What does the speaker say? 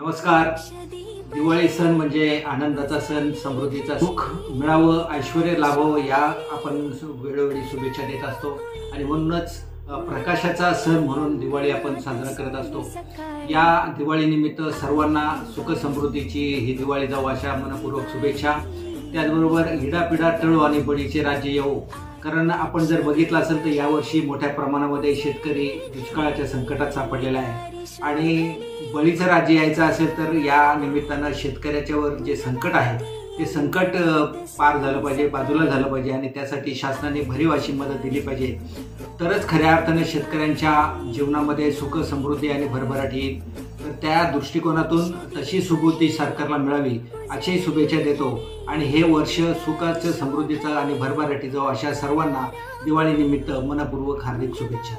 नमस्कार. दिवाळी सण म्हणजे आनंदाचा सण, समृद्धीचा सुख मिळावं, ऐश्वर्य लाभावं या आपण वेळोवेळी शुभेच्छा देत असतो आणि म्हणूनच प्रकाशाचा सण म्हणून दिवाळी आपण साजरा करत असतो. या दिवाळीनिमित्त सर्वांना सुख समृद्धीची ही दिवाळी जावो अशा मनपूर्वक शुभेच्छा. त्याचबरोबर इडापिडा टळो आणि बळीचे राज्य येवो. कारण आपण जर बघितलं असेल तर यावर्षी मोठ्या प्रमाणामध्ये शेतकरी दुष्काळाच्या संकटात सापडलेला आहे आणि बळीचं राज्य यायचं असेल तर या निमित्तानं शेतकऱ्याच्यावर जे संकट आहे ते संकट पार झालं पाहिजे, बाजूला झालं पाहिजे आणि त्यासाठी शासनाने भरीव अशी मदत दिली पाहिजे. तरच खऱ्या अर्थाने शेतकऱ्यांच्या जीवनामध्ये सुख समृद्धी आणि भरभराट येईल. तर त्या दृष्टिकोनातून तशी सुबुद्धी सरकारला मिळावी अशी शुभेच्छा देतो आणि हे वर्ष सुखाचं, समृद्धीचं आणि भरभराटीचं अशा सर्वांना दिवाळीनिमित्त मनपूर्वक हार्दिक शुभेच्छा.